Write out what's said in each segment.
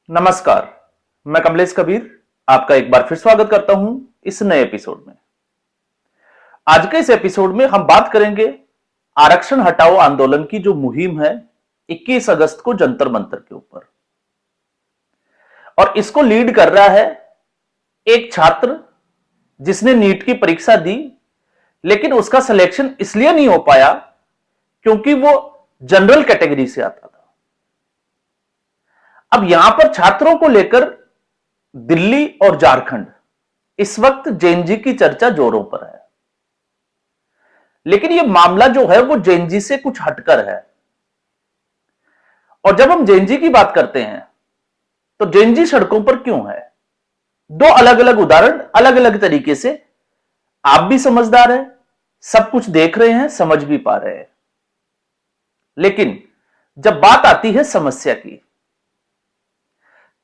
नमस्कार। मैं कमलेश कबीर आपका एक बार फिर स्वागत करता हूं इस नए एपिसोड में। आज के इस एपिसोड में हम बात करेंगे आरक्षण हटाओ आंदोलन की जो मुहिम है 21 अगस्त को जंतर मंतर के ऊपर। और इसको लीड कर रहा है एक छात्र जिसने नीट की परीक्षा दी, लेकिन उसका सिलेक्शन इसलिए नहीं हो पाया क्योंकि वो जनरल कैटेगरी से आता था। अब यहां पर छात्रों को लेकर दिल्ली और झारखंड इस वक्त जेएनजी की चर्चा जोरों पर है, लेकिन यह मामला जो है वो जेएनजी से कुछ हटकर है। और जब हम जेएनजी की बात करते हैं तो जेएनजी सड़कों पर क्यों है? दो अलग अलग उदाहरण अलग अलग तरीके से, आप भी समझदार हैं, सब कुछ देख रहे हैं, समझ भी पा रहे हैं। लेकिन जब बात आती है समस्या की,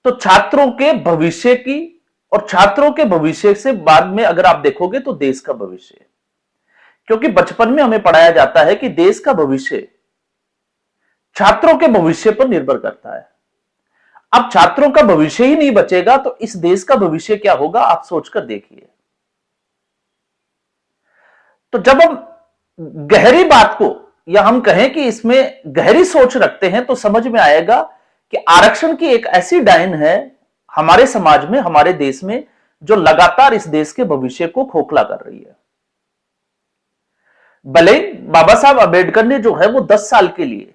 तो छात्रों के भविष्य की, और छात्रों के भविष्य से बाद में अगर आप देखोगे तो देश का भविष्य, क्योंकि बचपन में हमें पढ़ाया जाता है कि देश का भविष्य छात्रों के भविष्य पर निर्भर करता है। अब छात्रों का भविष्य ही नहीं बचेगा तो इस देश का भविष्य क्या होगा, आप सोचकर देखिए। तो जब हम गहरी बात को, या हम कहें कि इसमें गहरी सोच रखते हैं, तो समझ में आएगा कि आरक्षण की एक ऐसी डायन है हमारे समाज में, हमारे देश में, जो लगातार इस देश के भविष्य को खोखला कर रही है। भले बाबा साहब अंबेडकर ने जो है वो 10 साल के लिए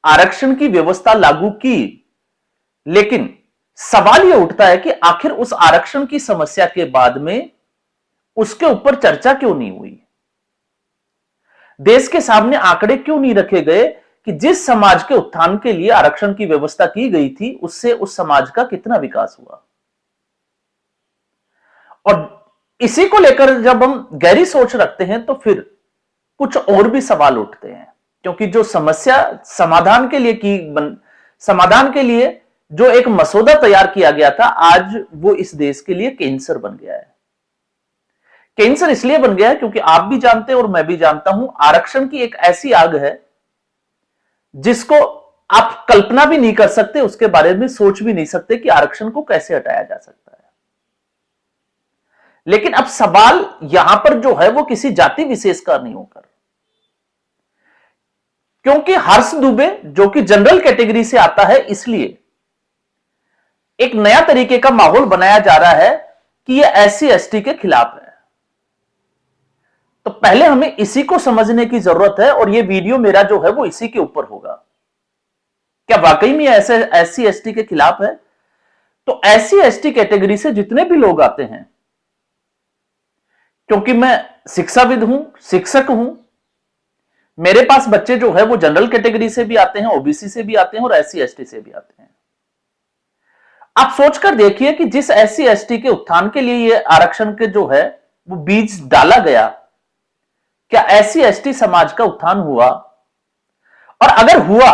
आरक्षण की व्यवस्था लागू की, लेकिन सवाल यह उठता है कि आखिर उस आरक्षण की समस्या के बाद में उसके ऊपर चर्चा क्यों नहीं हुई? देश के सामने आंकड़े क्यों नहीं रखे गए कि जिस समाज के उत्थान के लिए आरक्षण की व्यवस्था की गई थी, उससे उस समाज का कितना विकास हुआ? और इसी को लेकर जब हम गहरी सोच रखते हैं तो फिर कुछ और भी सवाल उठते हैं, क्योंकि जो समस्या समाधान के लिए जो एक मसौदा तैयार किया गया था, आज वो इस देश के लिए कैंसर बन गया है। कैंसर इसलिए बन गया है क्योंकि आप भी जानते हैं और मैं भी जानता हूं, आरक्षण की एक ऐसी आग है जिसको आप कल्पना भी नहीं कर सकते, उसके बारे में सोच भी नहीं सकते कि आरक्षण को कैसे हटाया जा सकता है। लेकिन अब सवाल यहां पर जो है वो किसी जाति विशेष का नहीं होकर, क्योंकि हर्ष दुबे जो कि जनरल कैटेगरी से आता है, इसलिए एक नया तरीके का माहौल बनाया जा रहा है कि यह एससी एसटी के खिलाफ है। तो पहले हमें इसी को समझने की जरूरत है, और यह वीडियो मेरा जो है वो इसी के ऊपर होगा। क्या वाकई में ऐसे एससी एसटी के खिलाफ है? तो एससी एसटी कैटेगरी से जितने भी लोग आते हैं, क्योंकि मैं शिक्षाविद हूं, शिक्षक हूं, मेरे पास बच्चे जो है वो जनरल कैटेगरी से भी आते हैं, ओबीसी से भी आते हैं और एससी एसटी से भी आते हैं। आप सोचकर देखिए कि जिस एससी एसटी के उत्थान के लिए ये आरक्षण के जो है वो बीज डाला गया, क्या एससी एसटी समाज का उत्थान हुआ? और अगर हुआ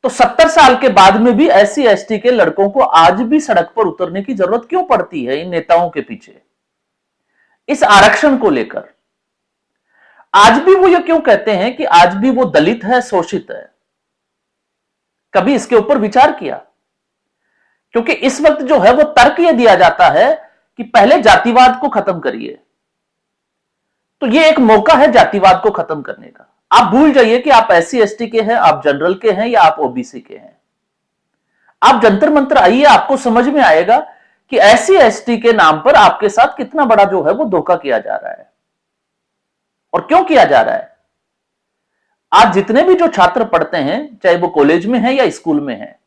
तो 70 साल के बाद में भी एससी एसटी के लड़कों को आज भी सड़क पर उतरने की जरूरत क्यों पड़ती है इन नेताओं के पीछे इस आरक्षण को लेकर? आज भी वो ये क्यों कहते हैं कि आज भी वो दलित है, शोषित है? कभी इसके ऊपर विचार किया? क्योंकि इस वक्त जो है वो तर्क यह दिया जाता है कि पहले जातिवाद को खत्म करिए। तो ये एक मौका है जातिवाद को खत्म करने का। आप भूल जाइए कि आप एससी एसटी के हैं, आप जनरल के हैं या आप ओबीसी के हैं। आप जंतर मंतर आइए, आपको समझ में आएगा कि एससी एसटी के नाम पर आपके साथ कितना बड़ा जो है वो धोखा किया जा रहा है और क्यों किया जा रहा है। आज जितने भी जो छात्र पढ़ते हैं, चाहे वो कॉलेज में है या स्कूल में है,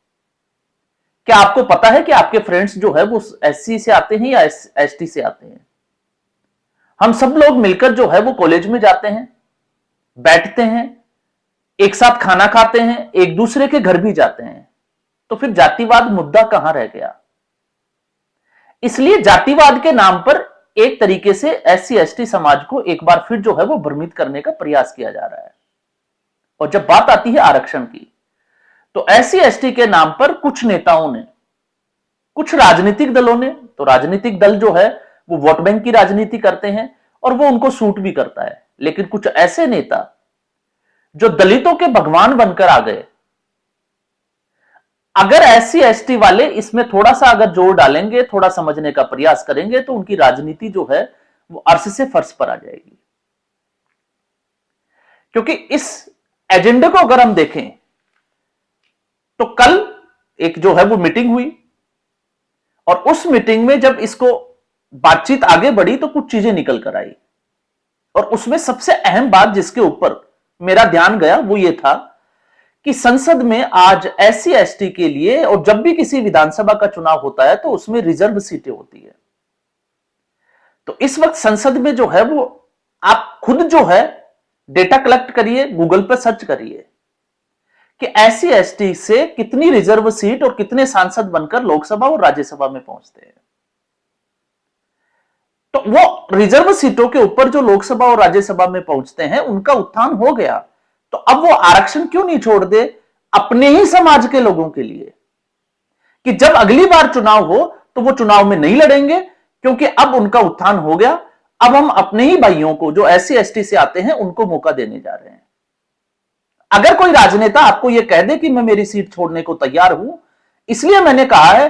क्या आपको पता है कि आपके फ्रेंड्स जो है वो एससी से आते हैं या एसटी से आते हैं? हम सब लोग मिलकर जो है वो कॉलेज में जाते हैं, बैठते हैं, एक साथ खाना खाते हैं, एक दूसरे के घर भी जाते हैं। तो फिर जातिवाद मुद्दा कहां रह गया? इसलिए जातिवाद के नाम पर एक तरीके से एससी एसटी समाज को एक बार फिर जो है वो भ्रमित करने का प्रयास किया जा रहा है। और जब बात आती है आरक्षण की, तो एससी एसटी के नाम पर कुछ नेताओं ने, कुछ राजनीतिक दलों ने, तो राजनीतिक दल जो है वो वोट बैंक की राजनीति करते हैं और वो उनको सूट भी करता है, लेकिन कुछ ऐसे नेता जो दलितों के भगवान बनकर आ गए, अगर एससी एसटी वाले इसमें थोड़ा सा अगर जोर डालेंगे, थोड़ा समझने का प्रयास करेंगे, तो उनकी राजनीति जो है वो अर्श से फर्श पर आ जाएगी। क्योंकि इस एजेंडे को अगर हम देखें तो कल एक जो है वो मीटिंग हुई, और उस मीटिंग में जब इसको बातचीत आगे बढ़ी तो कुछ चीजें निकल कर आई, और उसमें सबसे अहम बात जिसके ऊपर मेरा ध्यान गया वो ये था कि संसद में आज एससी एसटी के लिए, और जब भी किसी विधानसभा का चुनाव होता है तो उसमें रिजर्व सीटें होती है। तो इस वक्त संसद में जो है वो आप खुद जो है डेटा कलेक्ट करिए, गूगल पर सर्च करिए कि एससी एसटी से कितनी रिजर्व सीट और कितने सांसद बनकर लोकसभा और राज्यसभा में पहुंचते हैं। तो वो रिजर्व सीटों के ऊपर जो लोकसभा और राज्यसभा में पहुंचते हैं उनका उत्थान हो गया, तो अब वो आरक्षण क्यों नहीं छोड़ दे अपने ही समाज के लोगों के लिए, कि जब अगली बार चुनाव हो तो वो चुनाव में नहीं लड़ेंगे, क्योंकि अब उनका उत्थान हो गया। अब हम अपने ही भाइयों को जो एससी एसटी से आते हैं उनको मौका देने जा रहे हैं। अगर कोई राजनेता आपको यह कह दे कि मैं मेरी सीट छोड़ने को तैयार हूं, इसलिए मैंने कहा है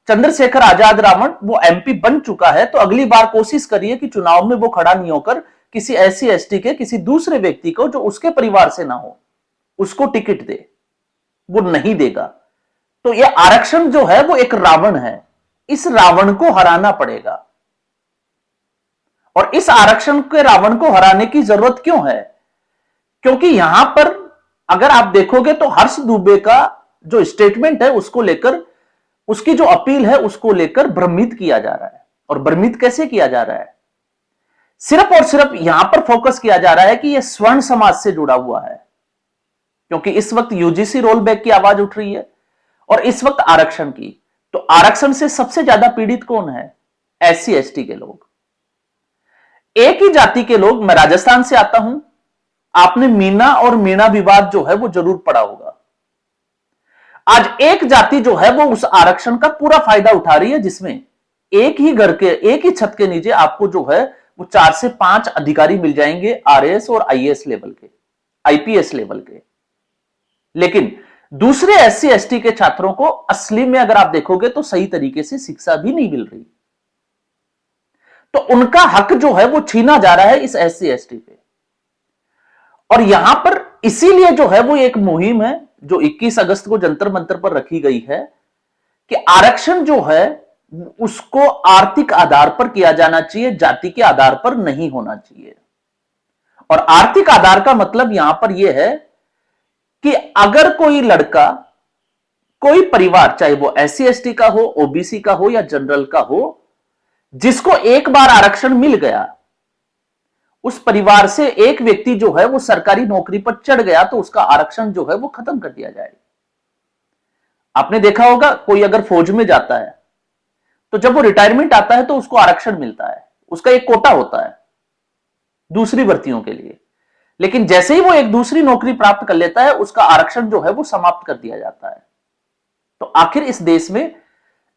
चंद्रशेखर आजाद रावण वो एमपी बन चुका है, तो अगली बार कोशिश करिए कि चुनाव में वो खड़ा नहीं होकर किसी एससी एसटी के किसी दूसरे व्यक्ति को जो उसके परिवार से ना हो उसको टिकट दे। वो नहीं देगा। तो यह आरक्षण जो है वो एक रावण है, इस रावण को हराना पड़ेगा। और इस आरक्षण के रावण को हराने की जरूरत क्यों है? क्योंकि यहां पर अगर आप देखोगे तो हर्ष दुबे का जो स्टेटमेंट है उसको लेकर, उसकी जो अपील है उसको लेकर भ्रमित किया जा रहा है। और भ्रमित कैसे किया जा रहा है? सिर्फ और सिर्फ यहां पर फोकस किया जा रहा है कि यह स्वर्ण समाज से जुड़ा हुआ है, क्योंकि इस वक्त यूजीसी रोल बैक की आवाज उठ रही है और इस वक्त आरक्षण की। तो आरक्षण से सबसे ज्यादा पीड़ित कौन है? एससी एसटी के लोग, एक ही जाति के लोग। मैं राजस्थान से आता हूं, आपने मीना और मीणा विवाद जो है वो जरूर पढ़ा होगा। आज एक जाति जो है वो उस आरक्षण का पूरा फायदा उठा रही है, जिसमें एक ही घर के, एक ही छत के नीचे आपको जो है वो 4 से 5 अधिकारी मिल जाएंगे, आरएएस और आईएएस लेवल के, आईपीएस लेवल के। लेकिन दूसरे एससी एसटी के छात्रों को असली में अगर आप देखोगे तो सही तरीके से शिक्षा भी नहीं मिल रही। तो उनका हक जो है वो छीना जा रहा है इस एससी एसटी पे। और यहां पर इसीलिए जो है वो एक मुहिम है जो 21 अगस्त को जंतर मंतर पर रखी गई है कि आरक्षण जो है उसको आर्थिक आधार पर किया जाना चाहिए, जाति के आधार पर नहीं होना चाहिए। और आर्थिक आधार का मतलब यहां पर यह है कि अगर कोई लड़का, कोई परिवार, चाहे वो एससी एसटी का हो, ओबीसी का हो या जनरल का हो, जिसको एक बार आरक्षण मिल गया, उस परिवार से एक व्यक्ति जो है वो सरकारी नौकरी पर चढ़ गया तो उसका आरक्षण जो है वो खत्म कर दिया जाएगा। आपने देखा होगा कोई अगर फौज में जाता है तो जब वो रिटायरमेंट आता है तो उसको आरक्षण मिलता है, उसका एक कोटा होता है दूसरी भर्तियों के लिए। लेकिन जैसे ही वो एक दूसरी नौकरी प्राप्त कर लेता है उसका आरक्षण जो है वो समाप्त कर दिया जाता है। तो आखिर इस देश में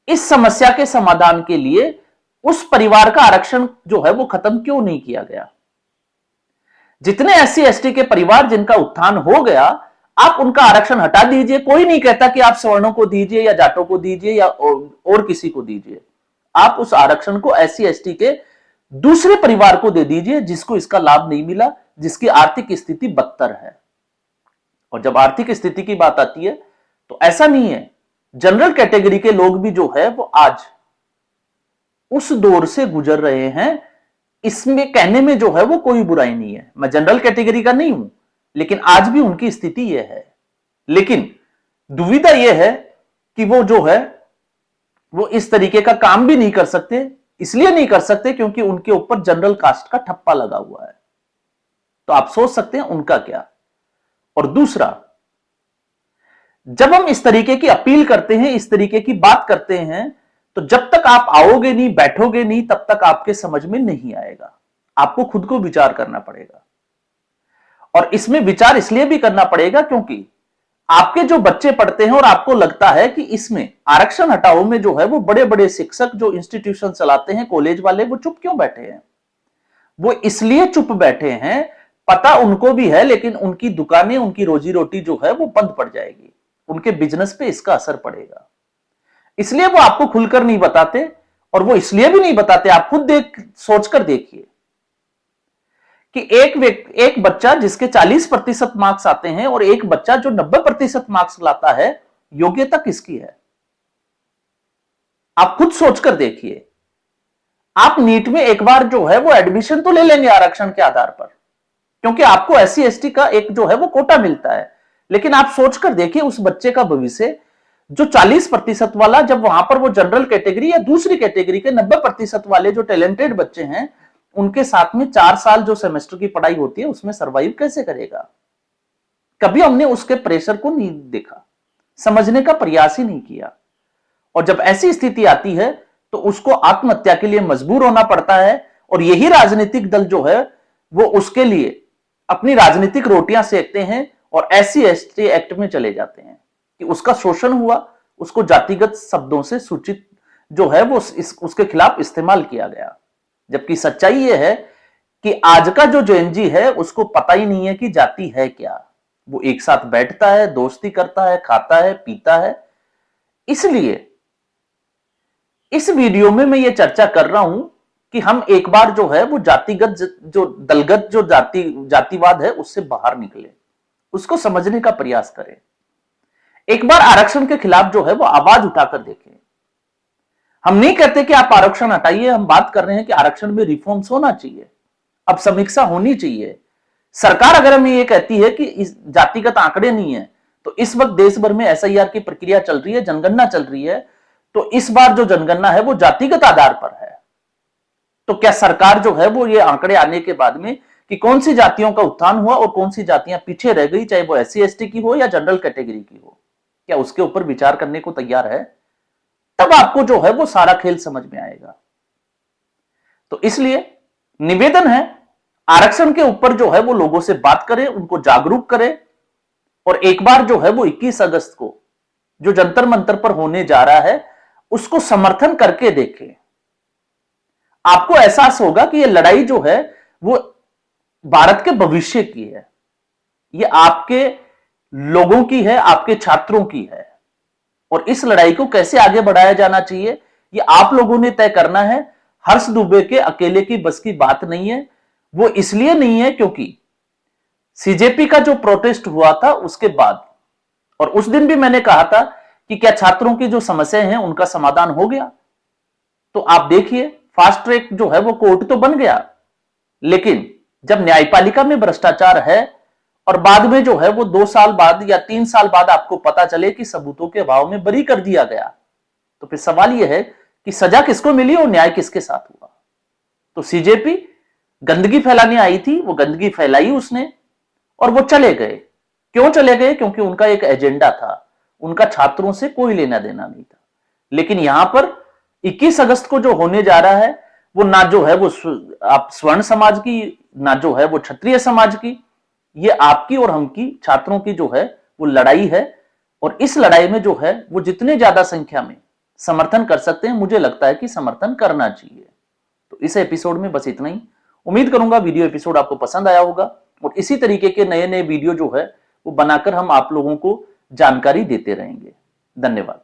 इस समस्या के समाधान के लिए उस परिवार का आरक्षण जो है वो खत्म क्यों नहीं किया गया? जितने एससी एसटी के परिवार जिनका उत्थान हो गया, आप उनका आरक्षण हटा दीजिए। कोई नहीं कहता कि आप सवर्णों को दीजिए या जाटों को दीजिए या और किसी को दीजिए। आप उस आरक्षण को एससी एसटी के दूसरे परिवार को दे दीजिए जिसको इसका लाभ नहीं मिला, जिसकी आर्थिक स्थिति बदतर है। और जब आर्थिक स्थिति की बात आती है तो ऐसा नहीं है, जनरल कैटेगरी के लोग भी जो है वो आज उस दौर से गुजर रहे हैं। इसमें कहने में जो है वो कोई बुराई नहीं है, मैं जनरल कैटेगरी का नहीं हूं, लेकिन आज भी उनकी स्थिति यह है। लेकिन दुविधा यह है कि वो जो है वो इस तरीके का काम भी नहीं कर सकते। इसलिए नहीं कर सकते क्योंकि उनके ऊपर जनरल कास्ट का ठप्पा लगा हुआ है। तो आप सोच सकते हैं उनका क्या। और दूसरा, जब हम इस तरीके की अपील करते हैं, इस तरीके की बात करते हैं, तो जब तक आप आओगे नहीं, बैठोगे नहीं, तब तक आपके समझ में नहीं आएगा। आपको खुद को विचार करना पड़ेगा। और इसमें विचार इसलिए भी करना पड़ेगा क्योंकि आपके जो बच्चे पढ़ते हैं और आपको लगता है कि इसमें आरक्षण हटाओ में जो है वो बड़े बड़े शिक्षक जो इंस्टीट्यूशन चलाते हैं, कॉलेज वाले, वो चुप क्यों बैठे हैं? वो इसलिए चुप बैठे हैं, पता उनको भी है, लेकिन उनकी दुकानें, उनकी रोजी रोटी जो है वो बंद पड़ जाएगी। उनके बिजनेस पे इसका असर पड़ेगा। इसलिए वो आपको खुलकर नहीं बताते, और वो इसलिए भी नहीं बताते, आप खुद सोचकर देखिए कि एक बच्चा जिसके 40% मार्क्स आते हैं और एक बच्चा जो 90% मार्क्स लाता है, योग्यता किसकी है? आप खुद सोचकर देखिए। आप नीट में एक बार जो है वो एडमिशन तो ले लेंगे आरक्षण के आधार पर, क्योंकि आपको एससी एसटी का एक जो है वो कोटा मिलता है, लेकिन आप सोचकर देखिए उस बच्चे का भविष्य जो 40% वाला, जब वहां पर वो जनरल कैटेगरी या दूसरी कैटेगरी के 90% वाले जो टैलेंटेड बच्चे हैं, उनके साथ में 4 साल जो सेमेस्टर की पढ़ाई होती है उसमें सरवाइव कैसे करेगा? कभी हमने उसके प्रेशर को नहीं देखा, समझने का प्रयास ही नहीं किया। और जब ऐसी स्थिति आती है तो उसको आत्महत्या के लिए मजबूर होना पड़ता है, और यही राजनीतिक दल जो है वो उसके लिए अपनी राजनीतिक रोटियां सेकते हैं और एससी एसटी एक्ट में चले जाते हैं कि उसका शोषण हुआ, उसको जातिगत शब्दों से सूचित जो है वो उसके खिलाफ इस्तेमाल किया गया। जबकि सच्चाई यह है कि आज का जो जेएनजी है उसको पता ही नहीं है कि जाति है क्या। वो एक साथ बैठता है, दोस्ती करता है, खाता है, पीता है। इसलिए इस वीडियो में मैं ये चर्चा कर रहा हूं कि हम एक बार जो है वो जातिगत जो दलगत जो जातिवाद है उससे बाहर निकले, उसको समझने का प्रयास करें। एक बार आरक्षण के खिलाफ जो है वो आवाज उठाकर देखें। हम नहीं कहते कि आप आरक्षण हटाइए, हम बात कर रहे हैं कि आरक्षण में रिफॉर्म्स होना चाहिए, अब समीक्षा होनी चाहिए। सरकार अगर हमें ये कहती है कि इस जातिगत आंकड़े नहीं है, तो इस वक्त देश भर में एसआईआर की प्रक्रिया चल रही है, जनगणना चल रही है, तो इस बार जो जनगणना है वो जातिगत आधार पर है। तो क्या सरकार जो है वो ये आंकड़े आने के बाद में कि कौन सी जातियों का उत्थान हुआ और कौन सी जातियां पीछे रह गई, चाहे वो एससी एसटी की हो या जनरल कैटेगरी की हो, क्या उसके ऊपर विचार करने को तैयार है? तब आपको जो है वो सारा खेल समझ में आएगा। तो इसलिए निवेदन है, आरक्षण के ऊपर जो है वो लोगों से बात करें, उनको जागरूक करें, और एक बार जो है वो 21 अगस्त को जो जंतर मंतर पर होने जा रहा है उसको समर्थन करके देखें। आपको एहसास होगा कि ये लड़ाई जो है वो भारत के भविष्य की है, ये आपके लोगों की है, आपके छात्रों की है, और इस लड़ाई को कैसे आगे बढ़ाया जाना चाहिए ये आप लोगों ने तय करना है। हर्ष दुबे के अकेले की बस की बात नहीं है। वो इसलिए नहीं है क्योंकि सीजेपी का जो प्रोटेस्ट हुआ था उसके बाद, और उस दिन भी मैंने कहा था कि क्या छात्रों की जो समस्याएं हैं उनका समाधान हो गया? तो आप देखिए, फास्ट ट्रैक जो है वो कोर्ट तो बन गया, लेकिन जब न्यायपालिका में भ्रष्टाचार है और बाद में जो है वो 2 साल बाद या 3 साल बाद आपको पता चले कि सबूतों के अभाव में बरी कर दिया गया, तो फिर सवाल यह है कि सजा किसको मिली और न्याय किसके साथ हुआ? तो सीजेपी गंदगी फैलाने आई थी, वो गंदगी फैलाई उसने और वो चले गए। क्यों चले गए? क्योंकि उनका एक एजेंडा था, उनका छात्रों से कोई लेना देना नहीं था। लेकिन यहां पर 21 अगस्त को जो होने जा रहा है वो ना जो है वो आप स्वर्ण समाज की, ना जो है वो क्षत्रिय समाज की, ये आपकी और हम की, छात्रों की जो है वो लड़ाई है। और इस लड़ाई में जो है वो जितने ज्यादा संख्या में समर्थन कर सकते हैं, मुझे लगता है कि समर्थन करना चाहिए। तो इस एपिसोड में बस इतना ही। उम्मीद करूंगा वीडियो एपिसोड आपको पसंद आया होगा, और इसी तरीके के नए नए वीडियो जो है वो बनाकर हम आप लोगों को जानकारी देते रहेंगे। धन्यवाद।